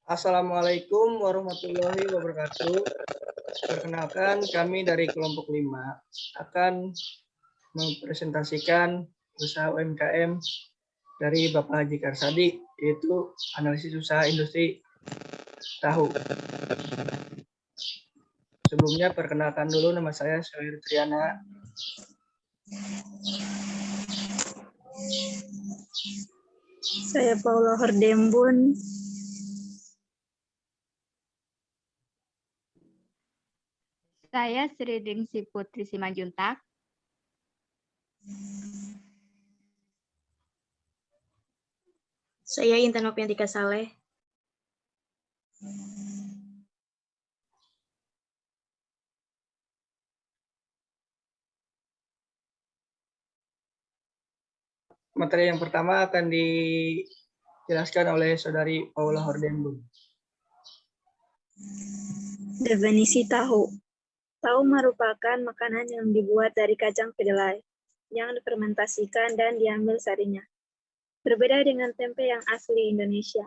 Assalamualaikum warahmatullahi wabarakatuh. Perkenalkan, kami dari kelompok 5 akan mempresentasikan usaha UMKM dari Bapak Haji Karsadi, yaitu analisis usaha industri tahu. Sebelumnya, perkenalkan dulu, nama saya Syahir Triana. Saya Paula Hordembun. Saya Sri Dingsi Putri Simanjuntak. Saya Intan Nopiantika Saleh. Materi yang pertama akan dijelaskan oleh Saudari Paula Hordembun. Definisi tahu. Tahu merupakan makanan yang dibuat dari kacang kedelai, yang difermentasikan dan diambil sarinya. Berbeda dengan tempe yang asli Indonesia.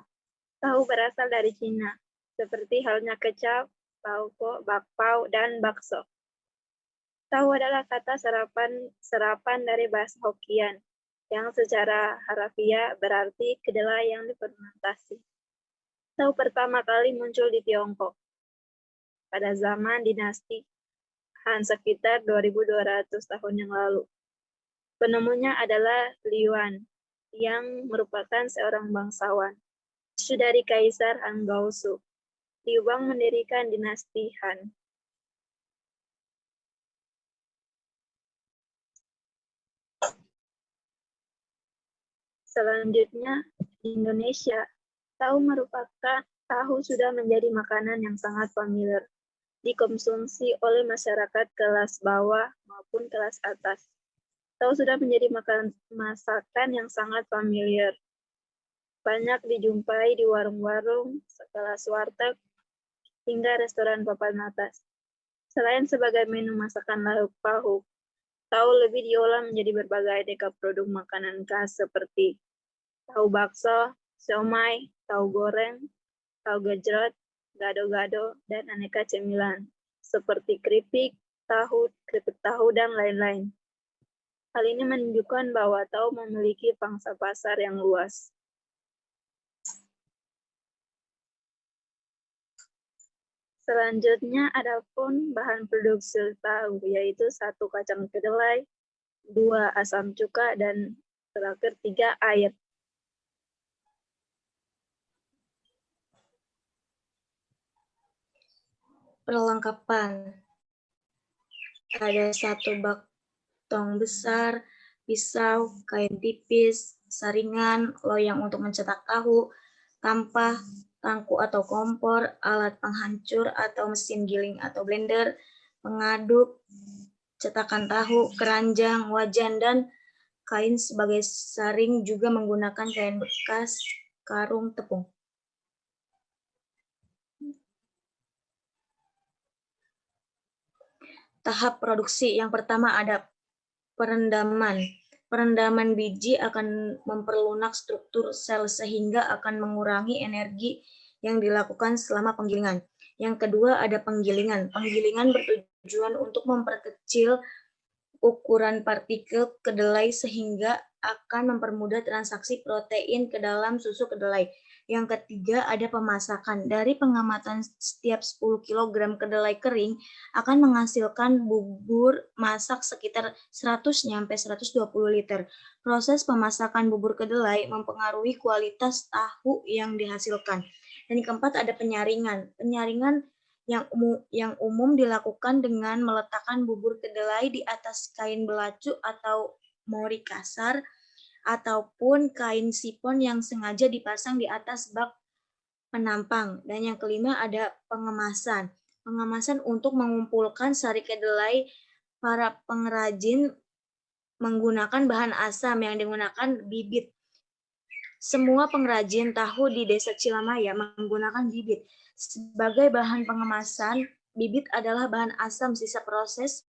Tahu berasal dari Cina, seperti halnya kecap, tauco, bakpao, dan bakso. Tahu adalah kata serapan dari bahasa Hokkien, yang secara harafiah berarti kedelai yang difermentasi. Tahu pertama kali muncul di Tiongkok pada zaman dinasti Han sekitar 2200 tahun yang lalu. Penemunya adalah Liuan, yang merupakan seorang bangsawan, cucu dari Kaisar Han Gaosu. Liuan mendirikan dinasti Han. Selanjutnya, di Indonesia, tahu sudah menjadi makanan yang sangat familiar, dikonsumsi oleh masyarakat kelas bawah maupun kelas atas. Tahu sudah menjadi masakan yang sangat familiar. Banyak dijumpai di warung-warung, sekelas warteg, hingga restoran papan atas. Selain sebagai menu masakan lauk pauk, tahu lebih diolah menjadi berbagai aneka produk makanan khas seperti tahu bakso, siomay, tahu goreng, tahu gejrot, gado-gado, dan aneka cemilan seperti keripik tahu, dan lain-lain. Hal ini menunjukkan bahwa tahu memiliki pangsa pasar yang luas. Selanjutnya adapun bahan produksi tahu, yaitu 1 kacang kedelai, 2 asam cuka, dan terakhir 3 air. Perlengkapan. Ada 1 bak tong besar, pisau, kain tipis, saringan, loyang untuk mencetak tahu, tampah, tangku atau kompor, alat penghancur atau mesin giling atau blender, pengaduk, cetakan tahu, keranjang, wajan, dan kain sebagai saring, juga menggunakan kain bekas, karung tepung. Tahap produksi yang pertama ada perendaman. Perendaman biji akan memperlunak struktur sel sehingga akan mengurangi energi yang dilakukan selama penggilingan. Yang kedua ada penggilingan. Penggilingan bertujuan untuk memperkecil ukuran partikel kedelai sehingga akan mempermudah transaksi protein ke dalam susu kedelai. Yang ketiga ada pemasakan. Dari pengamatan setiap 10 kg kedelai kering akan menghasilkan bubur masak sekitar 100-120 liter. Proses pemasakan bubur kedelai mempengaruhi kualitas tahu yang dihasilkan. Dan yang keempat ada penyaringan. Penyaringan yang umum dilakukan dengan meletakkan bubur kedelai di atas kain belacu atau mori kasar ataupun kain sipon yang sengaja dipasang di atas bak penampang. Dan yang kelima ada pengemasan. Pengemasan untuk mengumpulkan sari kedelai. Para pengrajin menggunakan bahan asam yang digunakan bibit. Semua pengrajin tahu di Desa Cilamaya menggunakan bibit. Sebagai bahan pengemasan, bibit adalah bahan asam sisa proses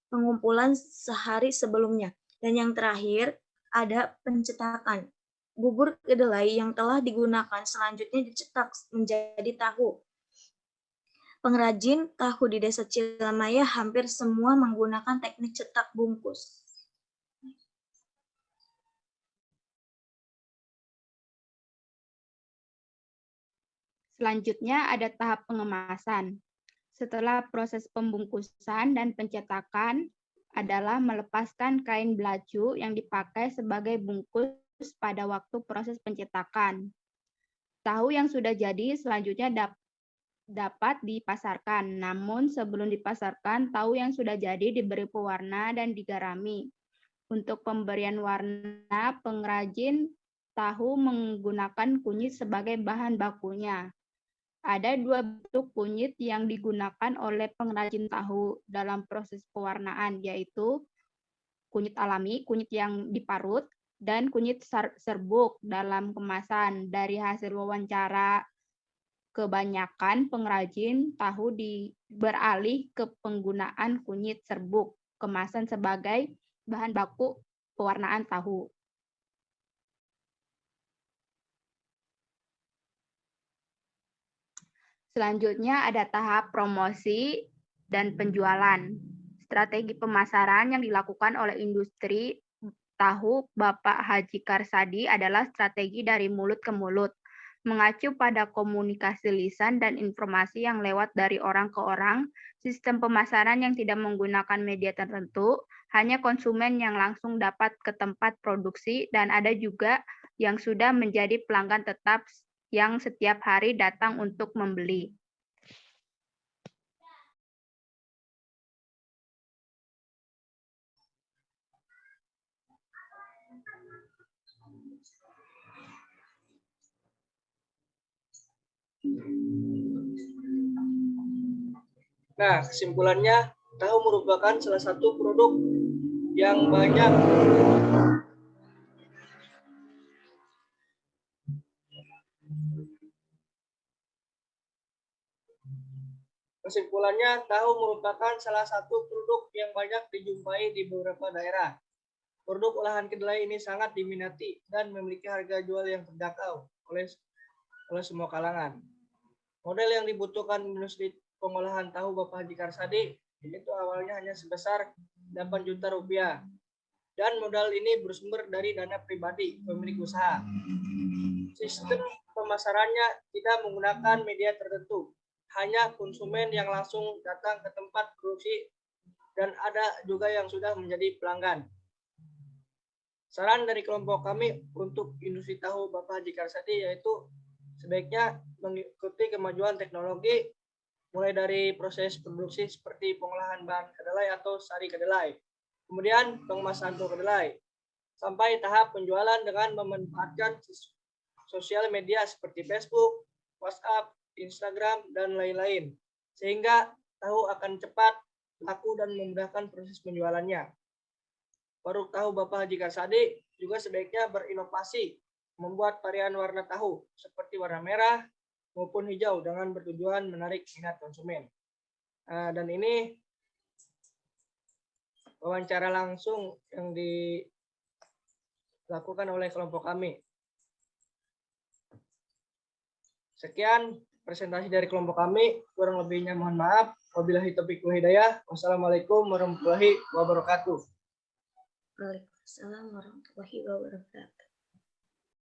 pengumpulan sehari sebelumnya. Dan yang terakhir ada pencetakan. bubur kedelai yang telah digunakan selanjutnya dicetak menjadi tahu. Pengrajin tahu di Desa Cilamaya hampir semua menggunakan teknik cetak bungkus. Selanjutnya ada tahap pengemasan. Setelah proses pembungkusan dan pencetakan adalah melepaskan kain belaju yang dipakai sebagai bungkus pada waktu proses pencetakan. Tahu yang sudah jadi selanjutnya dapat dipasarkan. Namun sebelum dipasarkan, tahu yang sudah jadi diberi pewarna dan digarami. Untuk pemberian warna, pengrajin tahu menggunakan kunyit sebagai bahan bakunya. Ada dua bentuk kunyit yang digunakan oleh pengrajin tahu dalam proses pewarnaan, yaitu kunyit alami, kunyit yang diparut, dan kunyit serbuk dalam kemasan. Dari hasil wawancara, kebanyakan pengrajin tahu beralih ke penggunaan kunyit serbuk kemasan sebagai bahan baku pewarnaan tahu. Selanjutnya ada tahap promosi dan penjualan. Strategi pemasaran yang dilakukan oleh industri tahu Bapak Haji Karsadi adalah strategi dari mulut ke mulut, mengacu pada komunikasi lisan dan informasi yang lewat dari orang ke orang, sistem pemasaran yang tidak menggunakan media tertentu, hanya konsumen yang langsung dapat ke tempat produksi, dan ada juga yang sudah menjadi pelanggan tetap yang setiap hari datang untuk membeli. Nah, kesimpulannya, tahu merupakan salah satu produk yang banyak dijumpai di beberapa daerah. Produk olahan kedelai ini sangat diminati dan memiliki harga jual yang terjangkau oleh semua kalangan. Modal yang dibutuhkan industri pengolahan tahu Bapak Haji Karsadi itu awalnya hanya sebesar 8 juta rupiah. Dan modal ini bersumber dari dana pribadi pemilik usaha. Sistem pemasarannya tidak menggunakan media tertentu, hanya konsumen yang langsung datang ke tempat produksi dan ada juga yang sudah menjadi pelanggan. Saran dari kelompok kami untuk industri tahu Bapak Haji Karsadi yaitu sebaiknya mengikuti kemajuan teknologi mulai dari proses produksi seperti pengolahan bahan kedelai atau sari kedelai, kemudian pengemasan tahu kedelai, sampai tahap penjualan dengan memanfaatkan sosial media seperti Facebook, WhatsApp, Instagram, dan lain-lain, sehingga tahu akan cepat laku dan memudahkan proses penjualannya. Produk tahu Bapak Haji Karsadi juga sebaiknya berinovasi, membuat varian warna tahu seperti warna merah maupun hijau dengan bertujuan menarik minat konsumen. Dan ini wawancara langsung yang dilakukan oleh kelompok kami. Sekian presentasi dari kelompok kami, kurang lebihnya mohon maaf. Wabillahi taufiq wal hidayah. Wassalamualaikum warahmatullahi wabarakatuh. Waalaikumsalam warahmatullahi wabarakatuh.